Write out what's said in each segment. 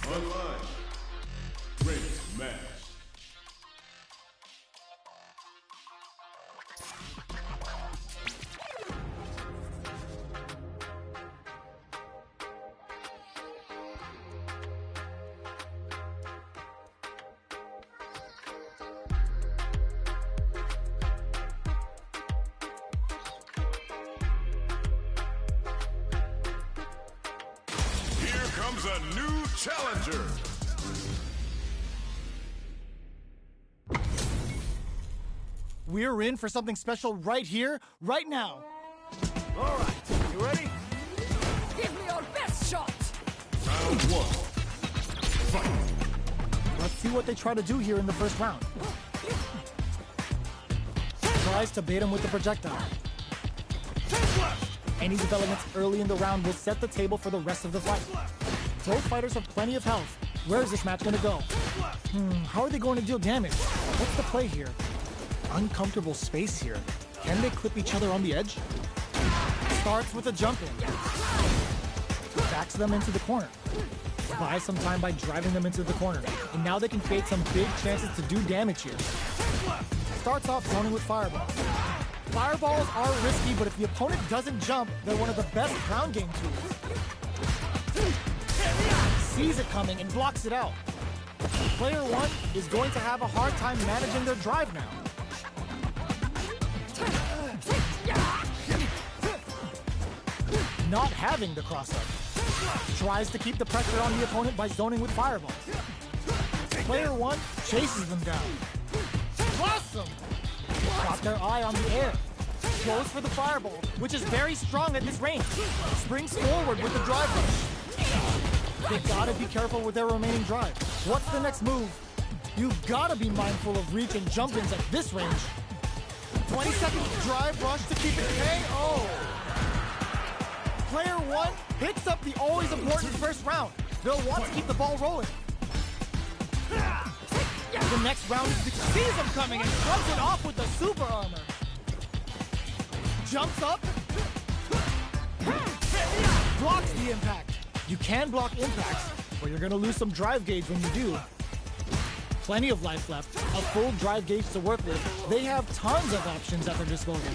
Online. Ranked match. Comes a new challenger. We're in for something special right here, right now. All right, you ready? Give me your best shot! Round one. Fight. Let's see what they try to do here in the first round. Tries to bait him with the projectile. Any developments early in the round will set the table for the rest of the fight. Both fighters have plenty of health. Where is this match going to go? How are they going to deal damage? What's the play here? Uncomfortable space here. Can they clip each other on the edge? Starts with a jump in. Backs them into the corner. Buys some time by driving them into the corner. And now they can create some big chances to do damage here. Starts off zoning with fireballs. Fireballs are risky, but if the opponent doesn't jump, they're one of the best ground game tools. Sees it coming and blocks it out. Player one is going to have a hard time managing their drive now. Not having the cross-up. Tries to keep the pressure on the opponent by zoning with fireballs. Player one chases them down. Awesome! Got their eye on the air. Goes for the fireball, which is very strong at this range. Springs forward with the drive rush. They gotta be careful with their remaining drive. What's the next move? You've gotta be mindful of reach and jump-ins at this range. 20 seconds drive rush to keep it KO. Player one picks up the always important first round. They'll want to keep the ball rolling. The next round sees him coming and throws it off with the super armor. Jumps up. Blocks the impact. You can block impacts, but you're going to lose some drive gauge when you do. Plenty of life left, a full drive gauge to work with. They have tons of options at their disposal.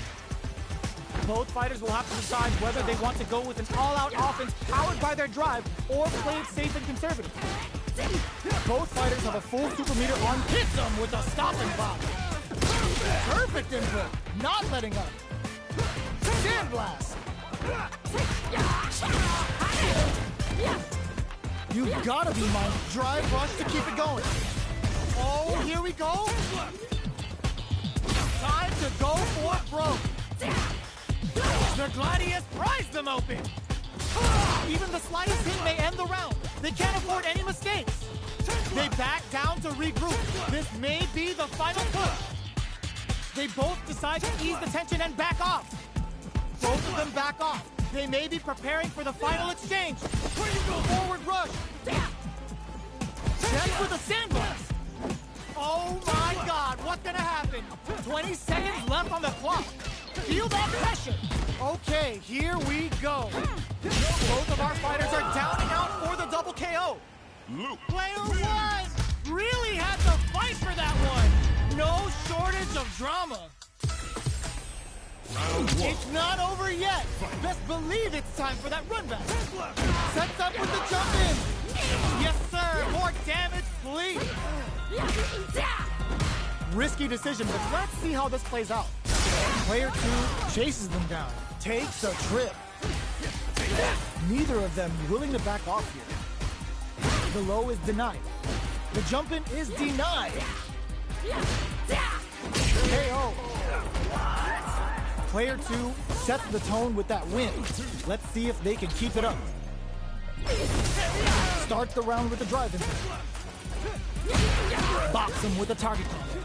Both fighters will have to decide whether they want to go with an all-out offense powered by their drive or play it safe and conservative. Both fighters have a full super meter on. Hits them with a stopping block. Perfect input, not letting up. Sandblast. You've got to be mindful. Drive rush to keep it going. Oh, here we go. Time to go for broke. The Gladius pries them open. Even the slightest hit may end the round. They can't afford any mistakes. They back down to regroup. This may be the final push. They both decide to ease the tension and back off. Both of them back off. They may be preparing for the final exchange. Forward rush. Check with a sandblast. Oh my God, what's gonna happen? 20 seconds left on the clock. Feel that pressure. Okay, here we go. Both of our fighters are down and out for the double KO. Player one really had to fight for that one. No shortage of drama. It's not over yet. Best believe it's time for that run back. Sets up with the jump in. Yes, sir. More damage, please. Risky decision, but let's see how this plays out. Player two chases them down. Takes a trip. Neither of them willing to back off here. The low is denied. The jump in is denied. KO. Player two sets the tone with that win. Let's see if they can keep it up. Start the round with the drive impact. Box him with a target combo.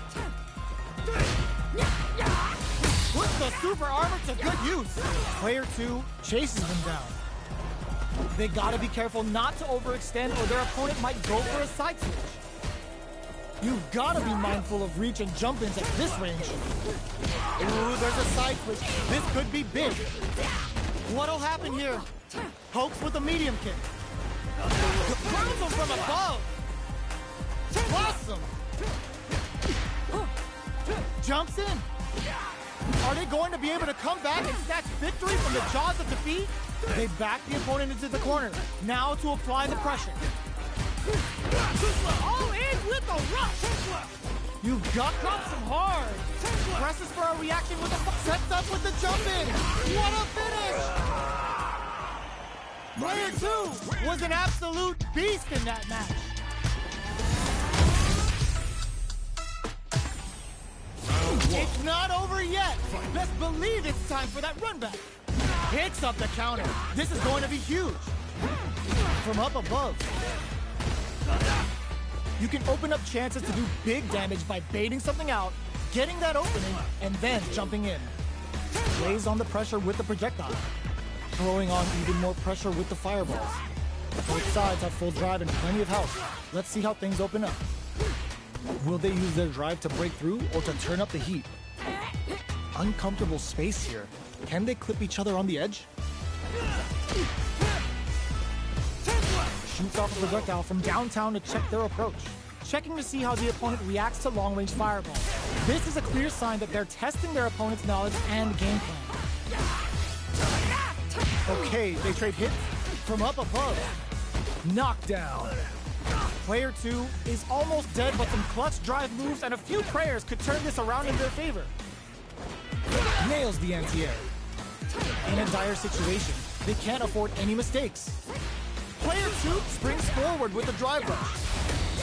Puts the super armor to good use. Player two chases them down. They gotta be careful not to overextend or their opponent might go for a side switch. You've gotta be mindful of reach and jump-ins at this range. Ooh, there's a side switch. This could be big. What'll happen here? Pokes with a medium kick. Grounds him from from above! Awesome! Jumps in! Are they going to be able to come back and snatch victory from the jaws of defeat? They back the opponent into the corner. Now to apply the pressure. All in with a rush! You've got drops him hard! Presses for a reaction with the sets up with the jump in! What a finish! Player 2 was an absolute beast in that match! It's not over yet! Let's believe it's time for that run back! Picks up the counter! This is going to be huge! From up above. You can open up chances to do big damage by baiting something out, getting that opening, and then jumping in. Lays on the pressure with the projectile. Throwing on even more pressure with the fireballs. Both sides have full drive and plenty of health. Let's see how things open up. Will they use their drive to break through or to turn up the heat? Uncomfortable space here. Can they clip each other on the edge? Shoots off a projectile from downtown to check their approach. Checking to see how the opponent reacts to long-range fireballs. This is a clear sign that they're testing their opponent's knowledge and game plan. Okay, they trade hits from up above. Knockdown. Player 2 is almost dead, but some clutch drive moves and a few prayers could turn this around in their favor. Nails the anti-air. In a dire situation, they can't afford any mistakes. Player 2 springs forward with a drive rush.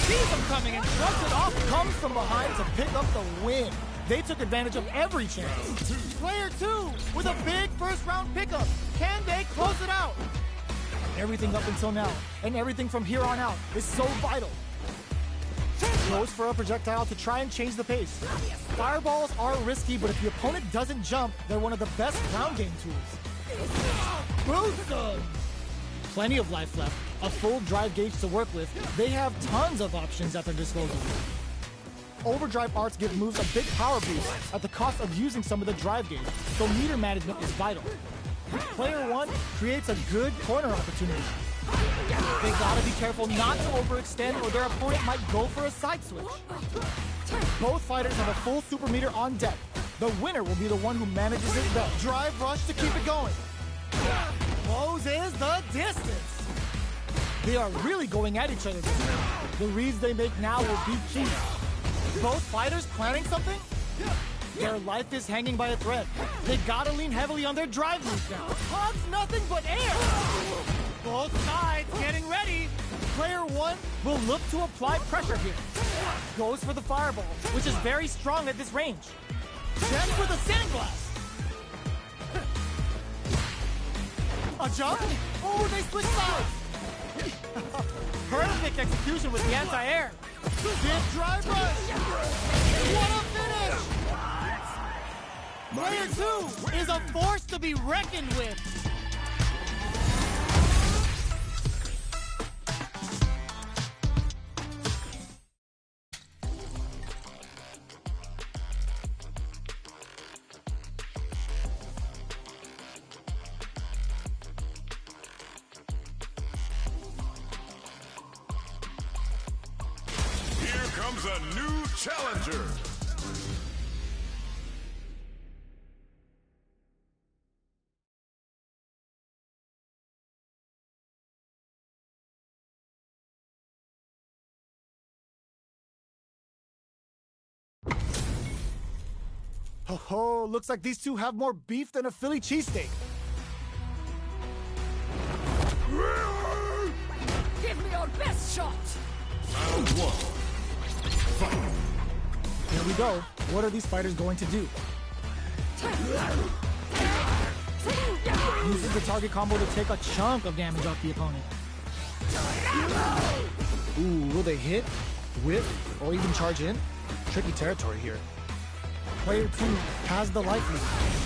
Sees him coming and shrugs it off, comes from behind to pick up the win. They took advantage of every chance. Player 2 with a big first-round pickup. Can they close it out? Everything up until now, and everything from here on out, is so vital. Goes for a projectile to try and change the pace. Fireballs are risky, but if the opponent doesn't jump, they're one of the best ground game tools. Boost them! Plenty of life left, a full drive gauge to work with. They have tons of options at their disposal. Overdrive arts give moves a big power boost at the cost of using some of the drive gauge, so meter management is vital. Player 1 creates a good corner opportunity. They gotta be careful not to overextend or their opponent might go for a side switch. Both fighters have a full super meter on deck. The winner will be the one who manages it best. Drive rush to keep it going. Closes the distance. They are really going at each other this time. The reads they make now will be key. Both fighters planning something? Their life is hanging by a thread. They gotta lean heavily on their drive moves now. Hugs nothing but air! Both sides getting ready. Player 1 will look to apply pressure here. Goes for the fireball, which is very strong at this range. Checks with a sandglass. A jump? Oh, they switch sides. Perfect execution with the anti-air. Big drive rush. What a finish! Player 2 is a force to be reckoned with. Here comes a new challenger. Oh, looks like these two have more beef than a Philly cheesesteak. Give me your best shot! Round 1. Fight. Here we go. What are these fighters going to do? Uses the target combo to take a chunk of damage off the opponent. Ooh, will they hit, whip, or even charge in? Tricky territory here. Player 2 has the life lead.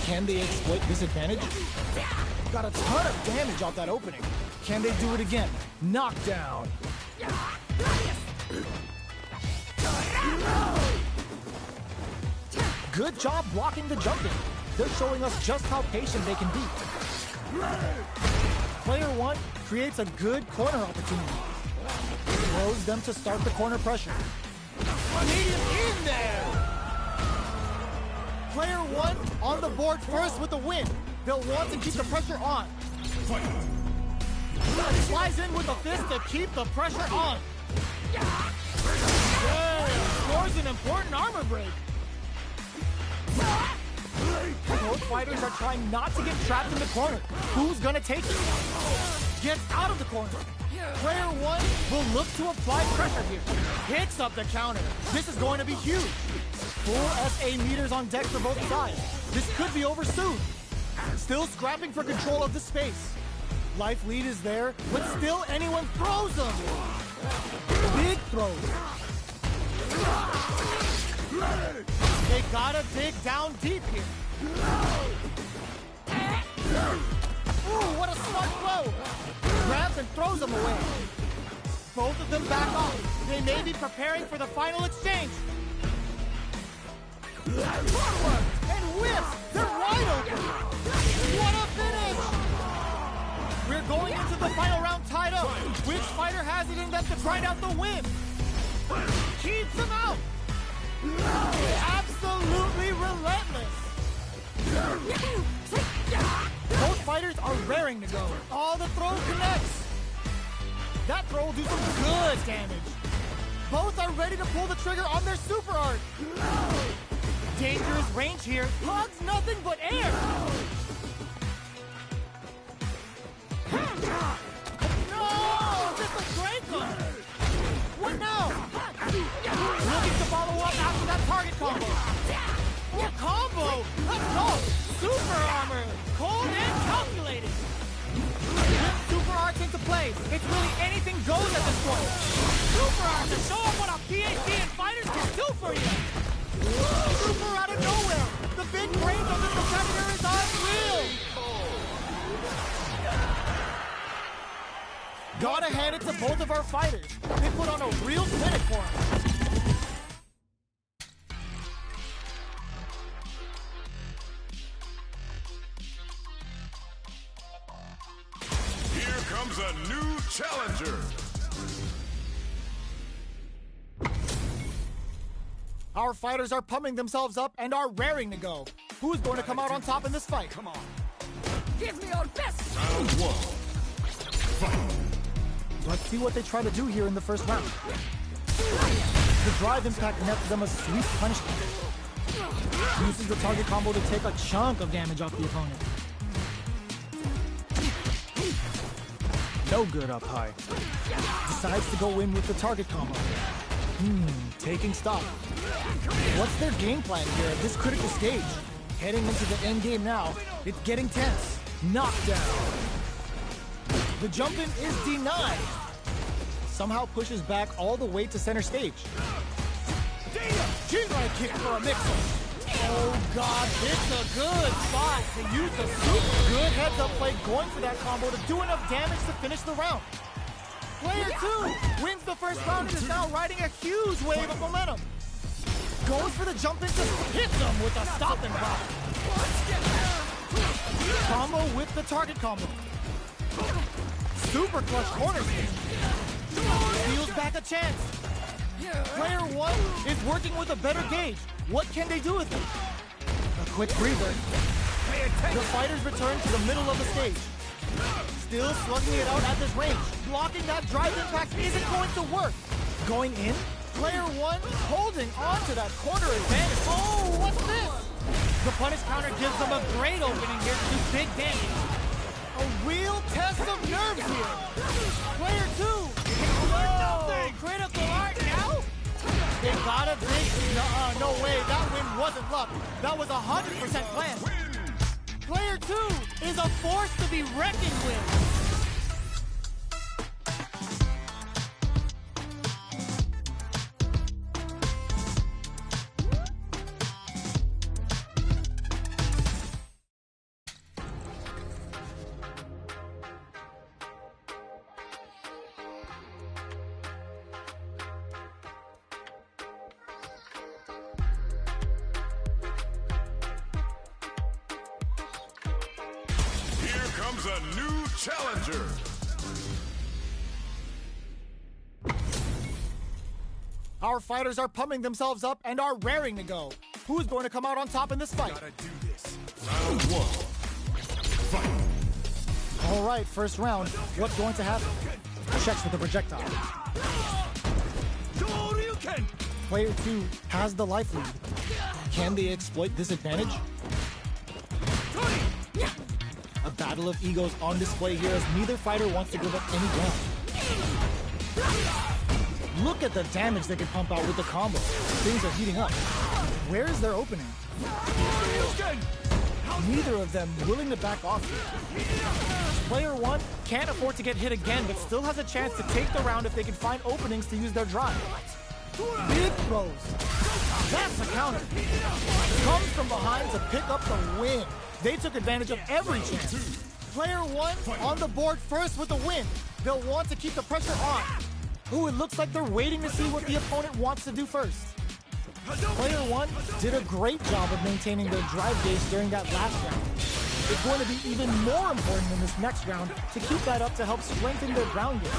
Can they exploit this advantage? Got a ton of damage off that opening. Can they do it again? Knockdown. Good job blocking the jumping. They're showing us just how patient they can be. Player 1 creates a good corner opportunity. allows them to start the corner pressure. Medium in there! Player one on the board first with the win. They'll want to keep the pressure on. Slides in with a fist to keep the pressure on. Yeah, scores an important armor break. Both fighters are trying not to get trapped in the corner. Who's gonna take it? Gets out of the corner. Player one will look to apply pressure here. Picks up the counter. This is going to be huge. Full SA meters on deck for both sides. This could be over soon. Still scrapping for control of the space. Life lead is there, but still anyone throws them. Big throws. They gotta dig down deep here. Ooh, what a smart blow. Grabs and throws them away. Both of them back off. They may be preparing for the final exchange. Forward and whips. They're wide open. What a finish. We're going into the final round tied up. Which fighter has it in them to grind out the win? Keeps them out. Absolutely relentless. Both fighters are raring to go. All the throws connects. That throw will do some good damage. Both are ready to pull the trigger on their super art. Dangerous range here. Hugs nothing but air. No! This is great one. What now? Looking to follow up after that target combo. Oh, combo! Let's go! Super armor! Cold and calculated! Super arts into play. It's really anything goes at this point. Super arts to show up what a PhD and fighters can do for you! Super out of nowhere! The big brains of this competitor is unreal! Gotta hand it to both of our fighters. They put on a real clinic for us. Here comes a new challenger. Our fighters are pumping themselves up and are raring to go. Who's going to come out on top in this fight? Come on. Give me your best. Round one. Fight. Let's see what they try to do here in the first round. The drive impact nets them a sweet punishment. Uses the target combo to take a chunk of damage off the opponent. No good up high. Decides to go in with the target combo. Taking stock. What's their game plan here at this critical stage? Heading into the end game now. It's getting tense. Knockdown. The jump-in is denied. Somehow pushes back all the way to center stage. G-right kick for a mix-up. Oh God, it's a good spot to use the super good heads-up play going for that combo to do enough damage to finish the round. Player two wins the first round and is now riding a huge wave of momentum. Goes for the jump-in to hit them with a stop and pop. Combo with the target combo. Super clutch corner spin. Steals back a chance. Player one is working with a better gauge. What can they do with it? A quick breather. The fighters return to the middle of the stage. Still slugging it out at this range. Blocking that drive impact isn't going to work. Going in, player one holding on to that corner advantage. Oh, what's this? The punish counter gives them a great opening here to do big damage. A real test of nerves here. Player two. Whoa, critical art now? They gotta dig. No way, that win wasn't luck. That was 100% planned. Player two is a force to be reckoned with. Comes a new challenger. Our fighters are pumping themselves up and are raring to go. Who's going to come out on top in this fight? Gotta do this. Round one. Fight. All right, first round. What's going to happen? Checks with the projectile. Player 2 has the life lead. Can they exploit this advantage? A battle of egos on display here as neither fighter wants to give up any ground. Look at the damage they can pump out with the combo. Things are heating up. Where is their opening? Neither of them willing to back off here. Player 1 can't afford to get hit again, but still has a chance to take the round if they can find openings to use their drive. Big throws. That's a counter. Comes from behind to pick up the win. They took advantage of every chance. Player 1 on the board first with the win. They'll want to keep the pressure on. Ooh, it looks like they're waiting to see what the opponent wants to do first. Player 1 did a great job of maintaining their drive gauge during that last round. It's going to be even more important in this next round to keep that up to help strengthen their ground game.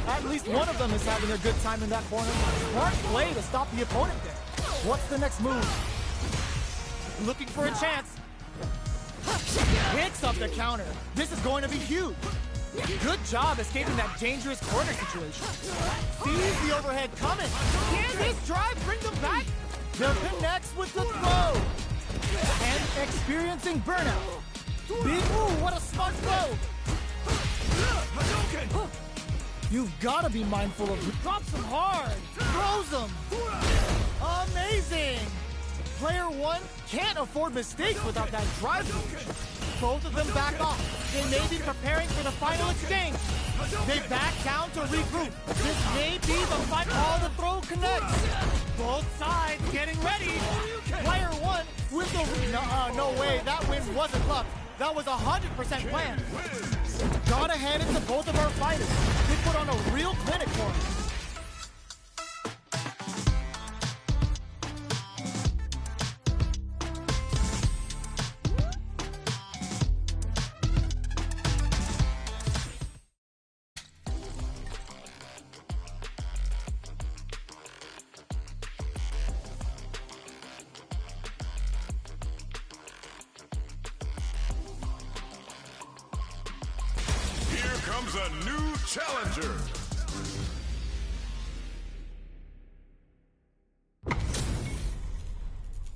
At least one of them is having a good time in that corner. Smart play to stop the opponent there. What's the next move? Looking for a chance. Picks up the counter. This is going to be huge. Good job escaping that dangerous corner situation. Sees the overhead coming. Can this drive bring them back? They'll connects with the throw. And experiencing burnout. Big move, what a smart throw. You've got to be mindful of drops them hard. Throws them. Amazing. Player 1 can't afford mistakes without that drive gauge. Both of them back off. They may be preparing for the final exchange. They back down to regroup. This may be the fight. All the throw connects. Both sides getting ready. Player 1 with the... no way. That win wasn't luck. That was 100% planned. Gotta hand it to both of our fighters. They put on a real clinic for us. Comes a new challenger.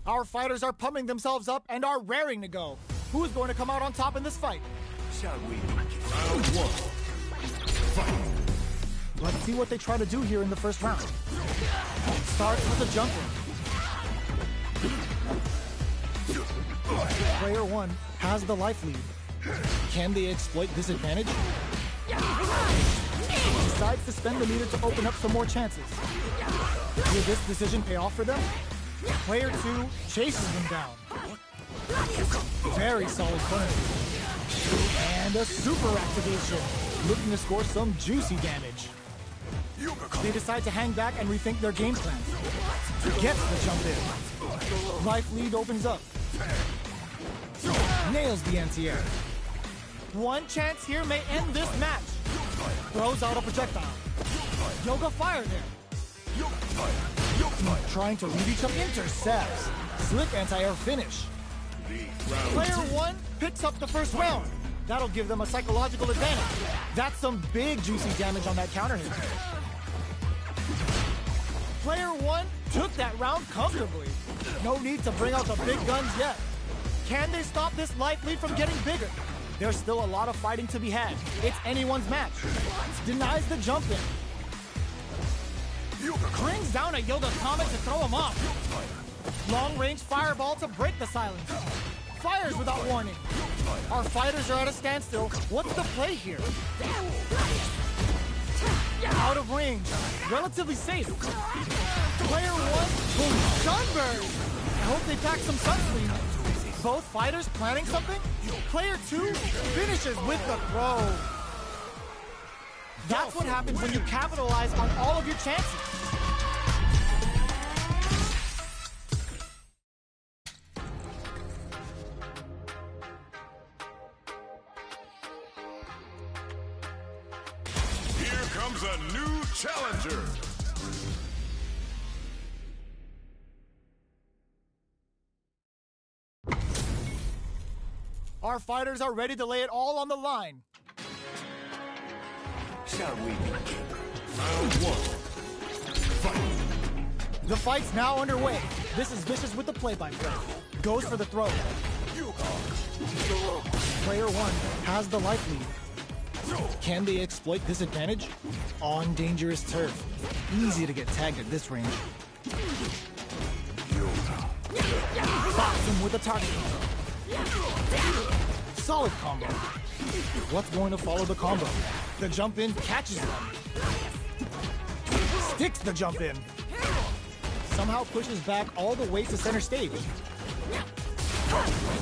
Our fighters are pumping themselves up and are raring to go. Who's going to come out on top in this fight? Shall we? Round one. Fight. Let's see what they try to do here in the first round. Starts with a jumper. Player 1 has the life lead. Can they exploit this advantage? Decides to spend the meter to open up some more chances. Will this decision pay off for them? Player 2 chases them down. Very solid punish. And a super activation. Looking to score some juicy damage. They decide to hang back and rethink their game plan. Gets the jump in. Life lead opens up. Nails the anti-air. One chance here may end this match. Throws out a projectile. Yoga fire there. Trying to read each other. Intercepts. Slick anti-air finish. Player 1 picks up the first round. That'll give them a psychological advantage. That's some big juicy damage on that counter hit. Player 1 took that round comfortably. No need to bring out the big guns yet. Can they stop this life lead from getting bigger? There's still a lot of fighting to be had. It's anyone's match. Denies the jump in. Brings down a Yoga Comet to throw him off. Long-range fireball to break the silence. Fires without warning. Our fighters are at a standstill. What's the play here? Out of range. Relatively safe. Player 1, boom, sunburn. I hope they pack some sunscreen. Both fighters planning something? Player 2 finishes with the throw. That's what happens when you capitalize on all of your chances. Here comes a new challenger. Our fighters are ready to lay it all on the line. Shall we begin? Round 1. Fight! The fight's now underway. This is Vicious with the play-by-play. Goes for the throw. Player 1 has the life lead. Can they exploit this advantage? On dangerous turf. Easy to get tagged at this range. Box him with a target combo. Solid combo. What's going to follow the combo? The jump in catches them. Sticks the jump in. Somehow pushes back all the way to center stage.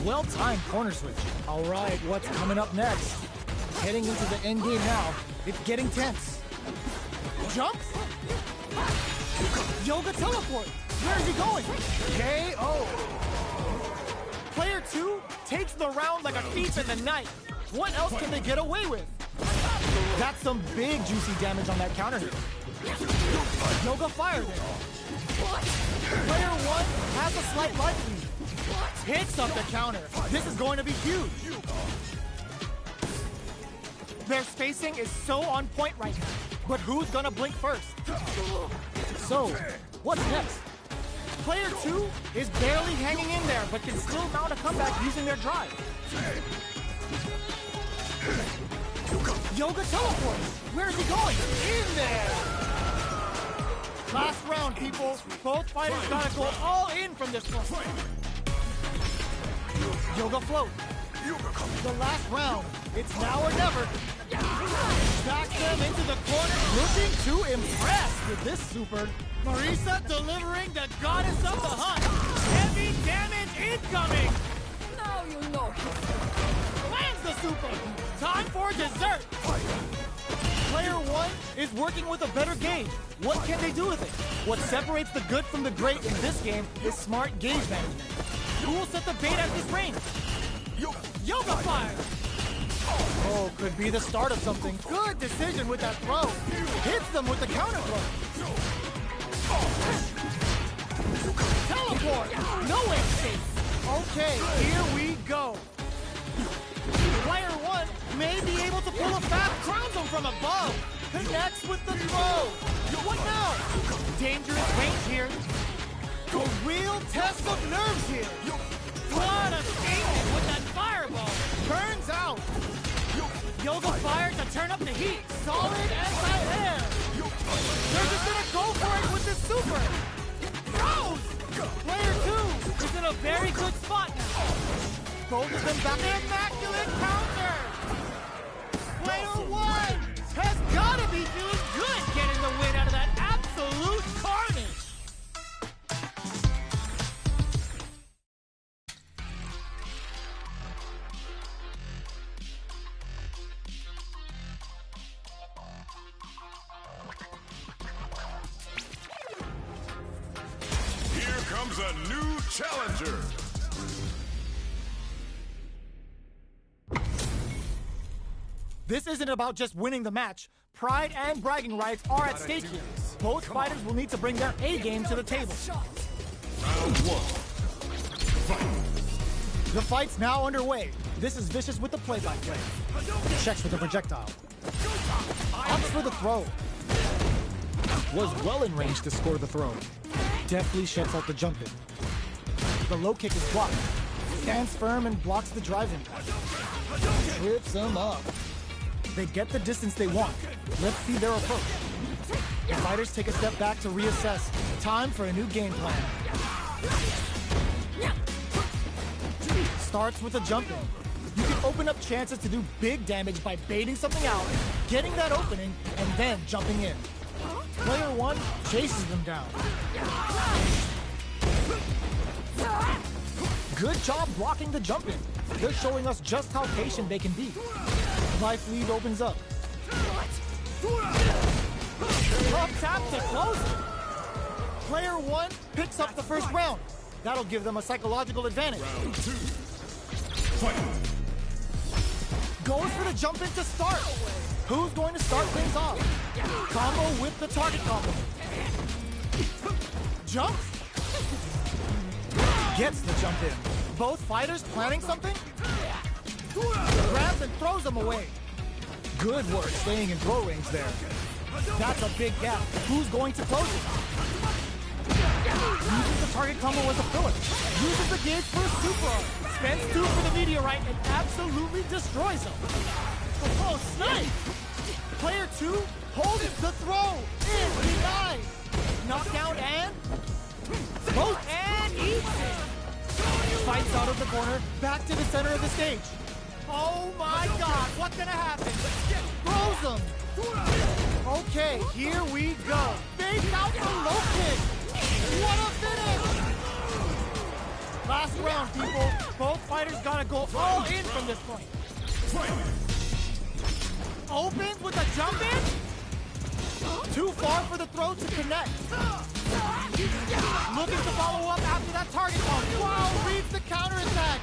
Well-timed corner switch. All right, what's coming up next? Heading into the end game now. It's getting tense. Jumps? Yoga teleport. Where is he going? KO. Player 2 takes the round like a thief in the night. What else can they get away with? That's some big juicy damage on that counter hit. Yoga fire there. Player 1 has a slight life lead. Hits up the counter. This is going to be huge. Their spacing is so on point right now. But who's gonna blink first? So, what's next? Player 2 is barely hanging in there, but can still mount a comeback using their drive. Yoga teleport. Where is he going? In there. Last round, people. Both fighters gotta go all in from this one. Yoga float. The last round. It's now or never. Backs them into the corner, looking to impress with this super. Marisa delivering the goddess of the hunt. Heavy damage incoming. Now you know. Lands the super. Time for dessert. Player 1 is working with a better gauge. What can they do with it? What separates the good from the great in this game is smart gauge management. Who will set the bait at this range? Yoga fire! Oh, could be the start of something. Good decision with that throw. Hits them with the counter throw. Teleport! No escape! Okay, here we go. Player 1 may be able to pull a fast crowns him from above. Connects with the throw. What now? Dangerous range here. A real test of nerves here. What a statement with that fireball. Burns out. Yoga fire to turn up the heat. Solid anti-air. They're just gonna go for it with this super. Throws. Player 2 is in a very good spot now. Both of them back. Immaculate counter. Player 1 has gotta be feeling good getting the win out of that absolute carnage. Here comes a new challenger. This isn't about just winning the match. Pride and bragging rights are at stake here. Both fighters will need to bring their A game to the table. Round 1. Fight! The fight's now underway. This is Vicious with the play-by-play. Checks with the projectile. Opts for the throw. Was well in range to score the throw. Deftly shuts out the jump in. The low kick is blocked. Stands firm and blocks the drive impact. Trips him up. They get the distance they want. Let's see their approach. The fighters take a step back to reassess. Time for a new game plan. Starts with a jump in. You can open up chances to do big damage by baiting something out, getting that opening, and then jumping in. Player 1 chases them down. Good job blocking the jump in. They're showing us just how patient they can be. Life lead opens up. Up tap to close it. Player 1 picks up the first round. That'll give them a psychological advantage. Round 2. Fight! Goes for the jump in to start. Who's going to start things off? Combo with the target combo. Jump. Gets the jump in. Both fighters planning something? Grabs and throws him away. Good work staying in throw range there. That's a big gap. Who's going to close it? Uses the target combo as a filler. Uses the gauge for a super arm. Spends 2 for the meteorite and absolutely destroys him. Oh, snipe! Player 2 holds the throw. In, denied. Knockdown and... both and eats it. Fights out of the corner, back to the center of the stage. Oh my god, what's gonna happen? Throws him. Okay, here we go. Fake out the low kick. What a finish! Last round, people. Both fighters gotta go all in from this point. Opens with a jump in. Too far for the throw to connect. Looking to follow up after that target bomb. Wow, reads the counterattack.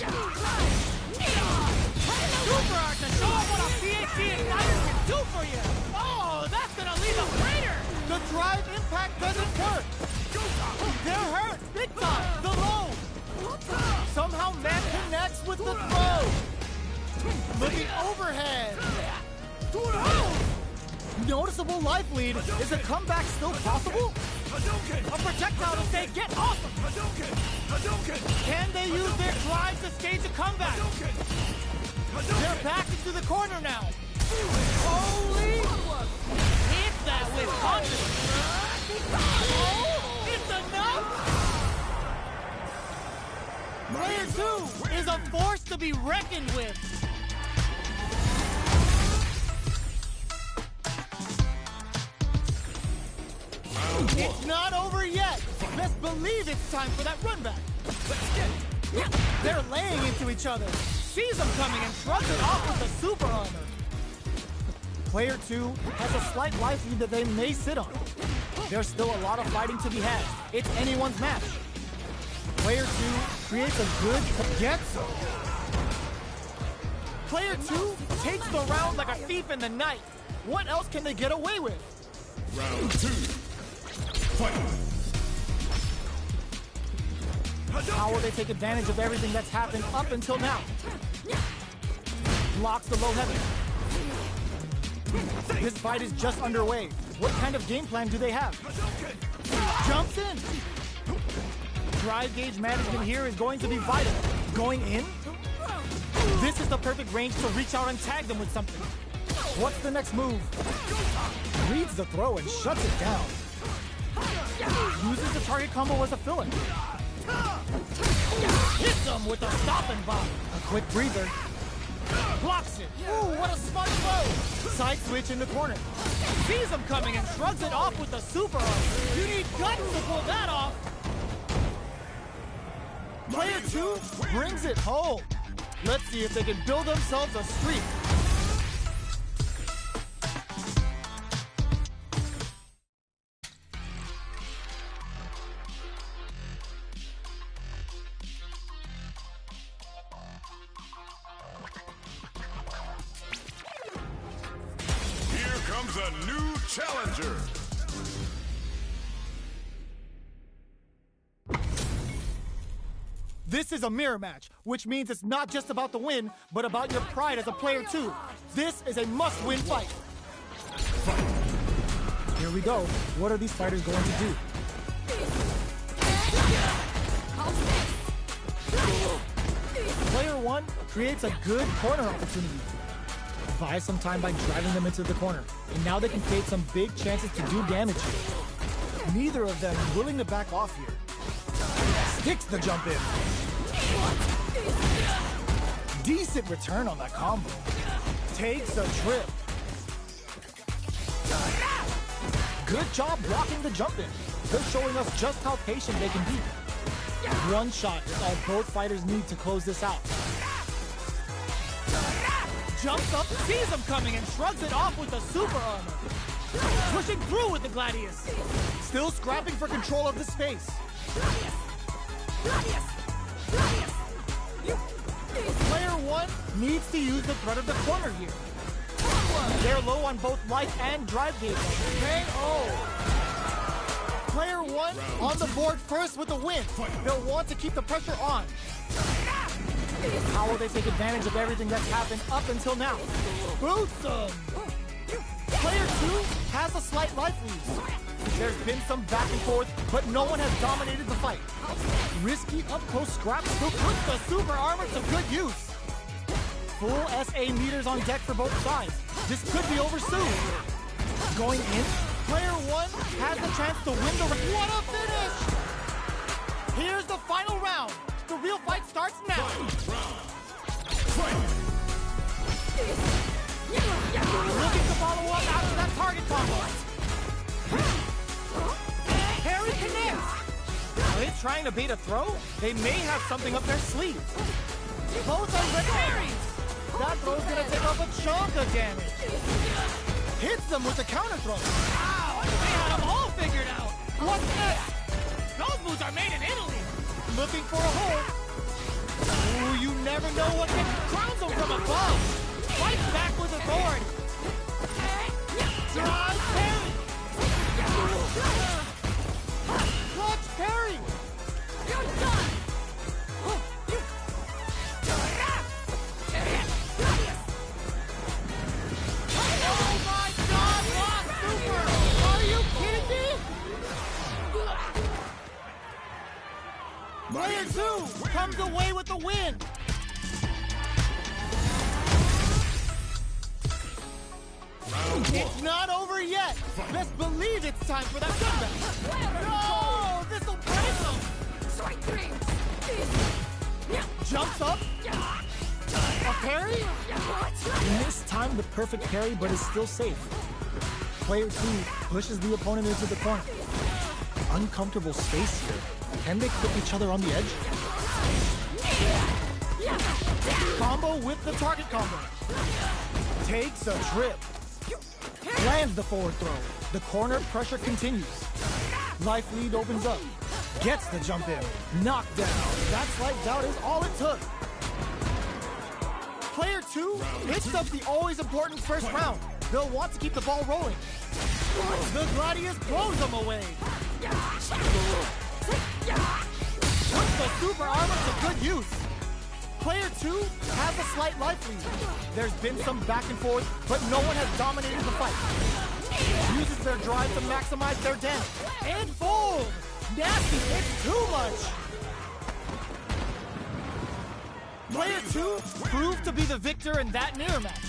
Super art to show what a PhD Igniter can do for you. Oh, that's gonna leave a crater. The drive impact doesn't work. They're hurt, big time. The low. Somehow man connects with the throw. Looking overhead. Noticeable life lead. Is a comeback still possible? A projectile to say, get awesome! Can they use their drive to stage a comeback? They're back into the corner now. Holy! Hit that with confidence. Oh, it's enough! Player 2 is a force to be reckoned with. It's not over yet. Best believe it's time for that run back. They're laying into each other. Sees them coming and shrugs it off with the super armor. Player 2 has a slight life lead that they may sit on. There's still a lot of fighting to be had. It's anyone's match. Player 2 creates a good gets. Player 2 takes the round like a thief in the night. What else can they get away with? Round 2. Fight! How will they take advantage of everything that's happened up until now? Blocks the low heavy. This fight is just underway. What kind of game plan do they have? Jumps in. Drive gauge management here is going to be vital. Going in? This is the perfect range to reach out and tag them with something. What's the next move? Reads the throw and shuts it down. Uses the target combo as a filler. Hits him with a stop and bomb. A quick breather. Blocks it. Ooh, what a smart throw. Side switch in the corner. Sees him coming and shrugs it off with a super arm. You need guts to pull that off. Player 2 brings it home. Let's see if they can build themselves a streak. Comes a new challenger. This is a mirror match, which means it's not just about the win, but about your pride as a player too. This is a must-win fight. Here we go. What are these fighters going to do? Player 1 creates a good corner opportunity. Buy some time by driving them into the corner, and now they can create some big chances to do damage here. Neither of them is willing to back off here. Sticks the jump in. Decent return on that combo. Takes a trip. Good job blocking the jump in. They're showing us just how patient they can be. One shot is all both fighters need to close this out. Jumps up, sees him coming, and shrugs it off with the super armor. Pushing through with the Gladius. Still scrapping for control of the space. Player 1 needs to use the threat of the corner here. They're low on both life and drive gauge. KO. Player 1 on the board first with a win. They'll want to keep the pressure on. How will they take advantage of everything that's happened up until now? Boots them! Player 2 has a slight life lead. There's been some back and forth, but no one has dominated the fight. Risky up-close scraps still puts the super armor to good use. Full SA meters on deck for both sides. This could be over soon. Going in, player 1 has the chance to win the round. What a finish! Here's the final round. The real fight starts now. Looking to follow up after that target combo. Parry connects. Are they trying to bait a throw? They may have something up their sleeve. Both are ready. Parries. That throw's gonna take off a chunk of damage. Hits them with the counter throw. Wow, they had them all figured out. What's next? Those boots are made in Italy. Looking for a hole. Ooh, you never know what can crowns them from above. Fights back with authority. Drive parry. Clutch parry. You're done. Oh my God! Lock super. Are you kidding me? Player 2 comes away with the win. It's not over yet. Best believe it's time for that comeback. No, this'll break them. Strike 3. Jumps up. A parry. Mistimed the perfect parry, but is still safe. Player 2 pushes the opponent into the corner. Uncomfortable space here. Can they put each other on the edge? Combo with the target combo. Takes a trip. Lands the forward throw. The corner pressure continues. Life lead opens up. Gets the jump in. Knocked down. That slight doubt is all it took. Player 2 picks up the always important first round. They'll want to keep the ball rolling. The Gladius blows them away. Puts the super armor to good use. Player 2 has a slight life lead. There's been some back and forth, but no one has dominated the fight. Uses their drive to maximize their damage. And fold! Nasty, it's too much! Player 2 proved to be the victor in that mirror match.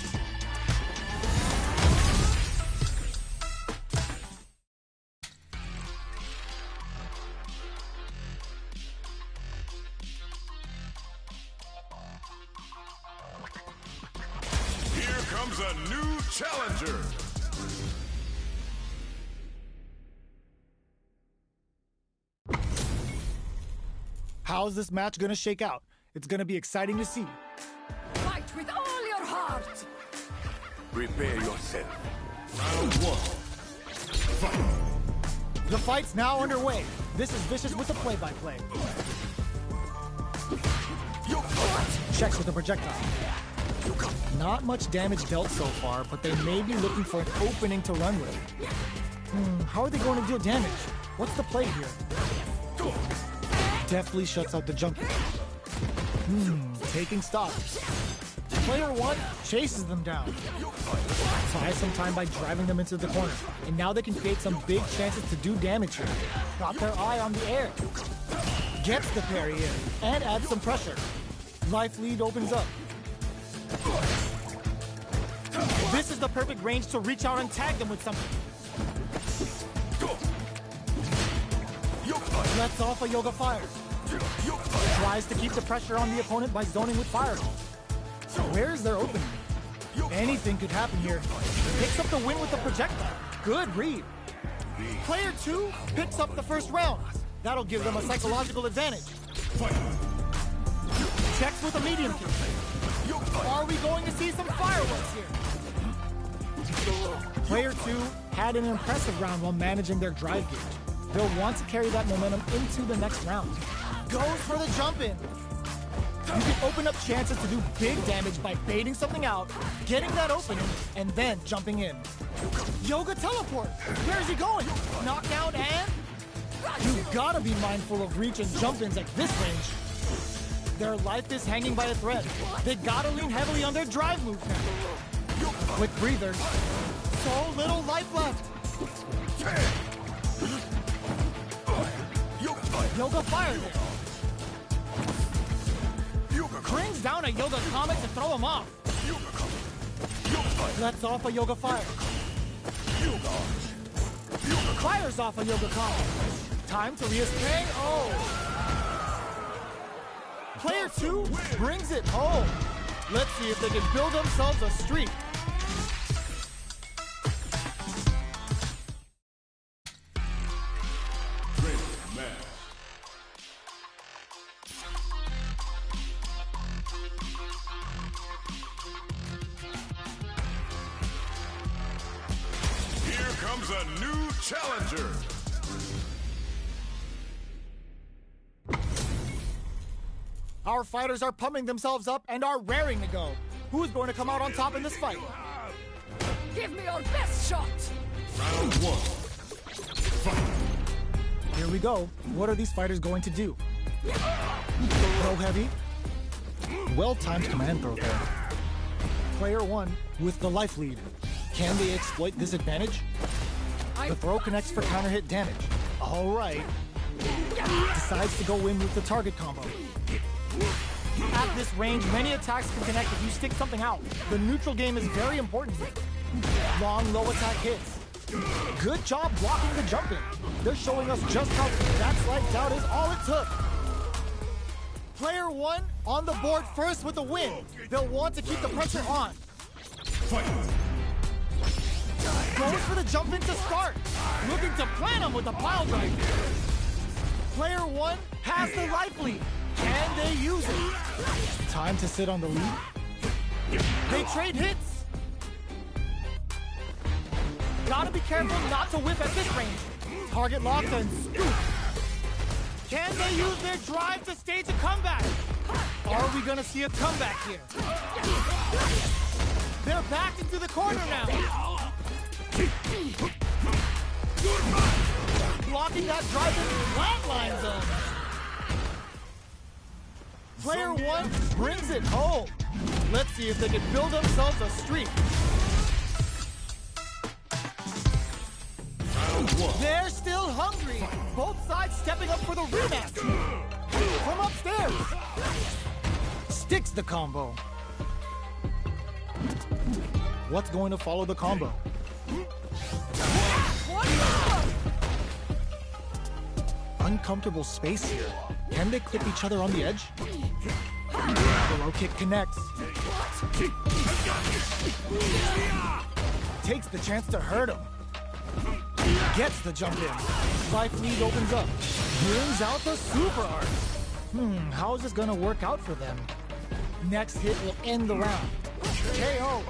Here comes a new challenger. How's this match gonna shake out? It's gonna be exciting to see. Fight with all your heart. Prepare yourself. Round 1. Fight. The fight's now underway. This is Vicious with the play-by-play. Checks with the projectile. Not much damage dealt so far, but they may be looking for an opening to run with. How are they going to deal damage? What's the play here? Deftly shuts out the jumper. Taking stops. Player 1 chases them down. Buys some time by driving them into the corner. And now they can create some big chances to do damage here. Got their eye on the air. Gets the parry in and adds some pressure. Life lead opens up. This is the perfect range to reach out and tag them with something. Lets off a yoga fire. Tries to keep the pressure on the opponent by zoning with fireball. Where's their opening? Anything could happen here. Picks up the win with the projectile. Good read. Player 2 picks up the first round. That'll give them a psychological advantage. Checks with a medium kick. Are we going to see some fireworks here? Player 2 had an impressive round while managing their drive gauge. They'll want to carry that momentum into the next round. Goes for the jump in. You can open up chances to do big damage by baiting something out, getting that opening, and then jumping in. Yoga teleport. Where's he going? Knockdown and... You gotta be mindful of reach and jump-ins at this range. Their life is hanging by a thread. They gotta lean heavily on their drive moves now. Quick breathers. So little life left. Yoga fire there. Brings down a Yoga Comet to throw him off. Lets off a Yoga Fire. Fires off a Yoga Comet. Time to restrain. Oh! Player 2 brings it home. Let's see if they can build themselves a streak. Comes a new challenger. Our fighters are pumping themselves up and are raring to go. Who's going to come out on top in this fight? Give me your best shot! Round 1. Fight. Here we go. What are these fighters going to do? Throw heavy. Well-timed command throw there. Player 1 with the life lead. Can they exploit this advantage? The throw connects for counter hit damage. All right. Decides to go in with the target combo. At this range, many attacks can connect if you stick something out. The neutral game is very important here. Long, low attack hits. Good job blocking the jump in. They're showing us just how that slight doubt is all it took. Player 1 on the board first with a win. They'll want to keep the pressure on. Fight. Goes for the jump in to start. Looking to plan him with the pile drive. Player 1 has the life lead. Can they use it? Time to sit on the lead. They trade hits. Gotta be careful not to whip at this range. Target locked and scoop. Can they use their drive to stage a comeback? Are we gonna see a comeback here? They're backed into the corner now. Blocking that drive in flatline zone. Player 1 brings it home. Let's see if they can build themselves a streak. They're still hungry. Both sides stepping up for the rematch. From upstairs. Sticks the combo. What's going to follow the combo? Uncomfortable space here. Can they clip each other on the edge? The low kick connects. Takes the chance to hurt him. Gets the jump in. Life lead opens up. Brings out the super art. How is this gonna work out for them? Next hit will end the round. KO.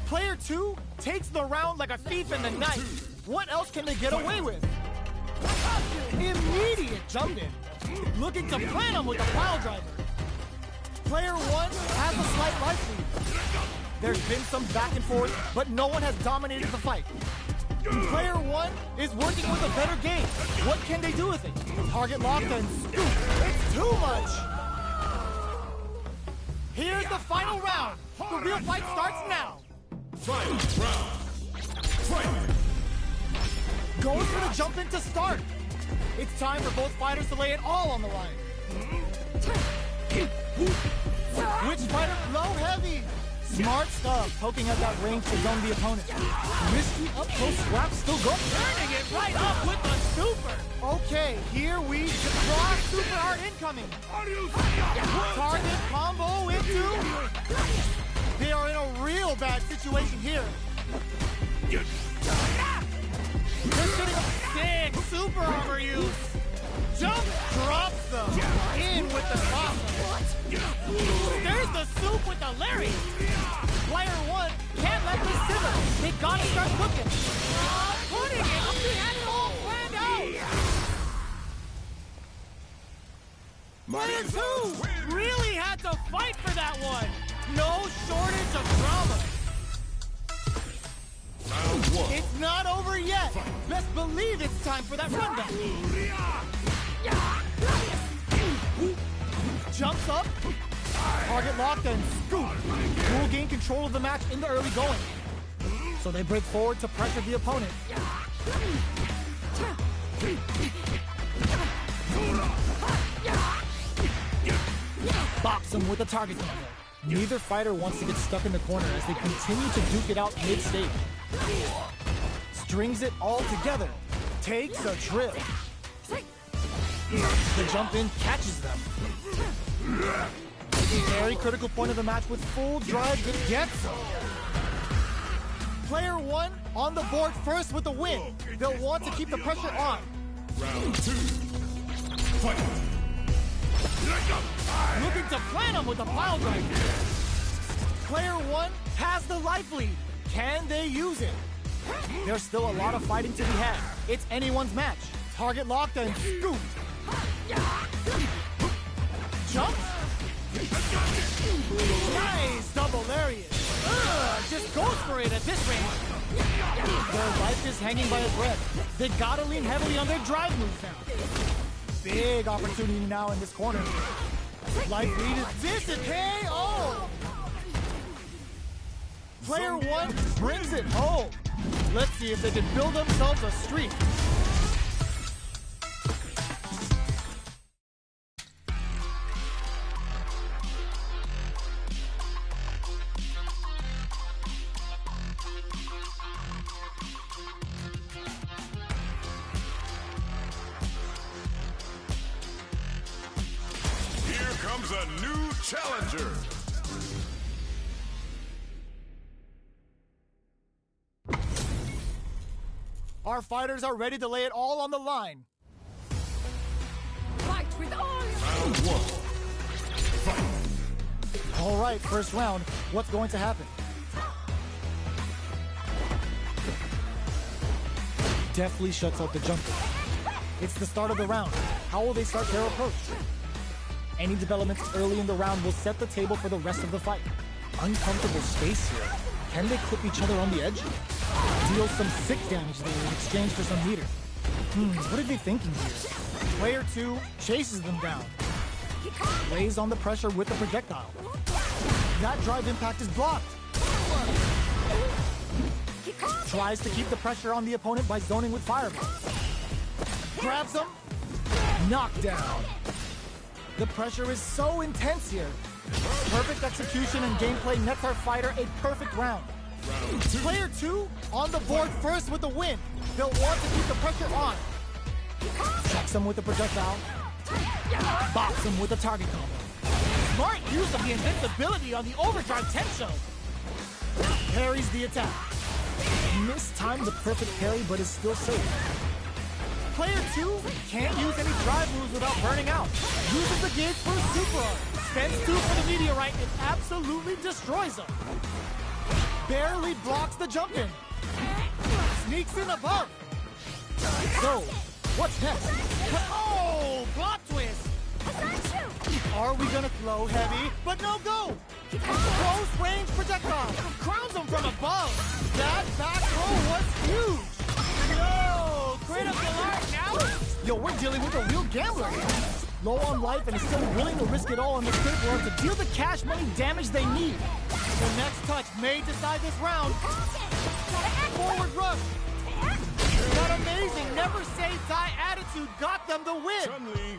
Player 2 takes the round like a thief in the night. What else can they get away with? Immediate jump in. Looking to plan him with a pile driver. Player 1 has a slight life lead. There's been some back and forth, but no one has dominated the fight. Player 1 is working with a better game. What can they do with it? Target locked and scoop. It's too much. Here's the final round. The real fight starts now. Final round. Fight. Goes for the jump in to start. It's time for both fighters to lay it all on the line. Which fighter? Low heavy. Smart stuff, poking at that range to zone the opponent. Risky up close swap still going. Turning it right up with the super. Okay, here we draw super art incoming. Target combo into. They are in a real bad situation here. They're getting a sick super armor use. Jump drops them. In with the crossover. There's the soup with the Larry. Player 1 can't let this simmer. They gotta start cooking. Putting it. He had it all planned out. Player 2 really had to fight for that one. No shortage of drama. Round 1. It's not over yet. Best believe it's time for that runback. Jumps up. Target locked and scoop. Will gain control of the match in the early going. So they break forward to pressure the opponent. Bops him with a target combo. Neither fighter wants to get stuck in the corner as they continue to duke it out mid-stage. Strings it all together. Takes a trip. The jump in catches them. Very critical point of the match with full drive that gets them. Player one on the board first with the win. They'll want to keep the pressure on. Round 2. Fight. Looking to plant him with a pile driver. Player one has the life lead. Can they use it? There's still a lot of fighting to be had. It's anyone's match. Target locked and scoop. Jump. Nice double lariat. Just goes for it at this range. Their life is hanging by a thread. They gotta lean heavily on their drive moves now. Big opportunity now in this corner. Life lead is this and KO! Player one brings it home. Let's see if they can build themselves a streak. Here comes a new challenger. Our fighters are ready to lay it all on the line. Fight with all your Round 1. Fight. All right, first round. What's going to happen? Deftly shuts out the jumper. It's the start of the round. How will they start their approach? Any developments early in the round will set the table for the rest of the fight. Uncomfortable space here. Can they clip each other on the edge? Deal some sick damage there in exchange for some meter. What are they thinking here? Player two chases them down. Lays on the pressure with the projectile. That drive impact is blocked. Tries to keep the pressure on the opponent by zoning with fireballs. Grabs him. Knockdown. The pressure is so intense here. Perfect execution and gameplay nets our fighter a perfect round. Round 2. Player two on the board first with the win. They'll want to keep the pressure on. Checks him with the projectile. Bops him with a target combo. Smart use of the invincibility on the overdrive Tensho. Parries the attack. Mistimed the perfect parry, but is still safe. Player two can't use any drive moves without burning out. Uses the gauge for a super arm. Spends 2 for the meteorite and absolutely destroys him. Barely blocks the jump in. Sneaks in above. So, what's next? Oh, plot twist. Are we gonna flow heavy? But no go. Close range projectile. Crowns him from above. That back row was huge. Yo, critical art now. Yo, we're dealing with a real gambler. Low on life and is still willing to risk it all on this critical art to deal the cash money damage they need. The next touch may decide this round. Forward rush. That amazing never say die attitude got them the win. Chun-Li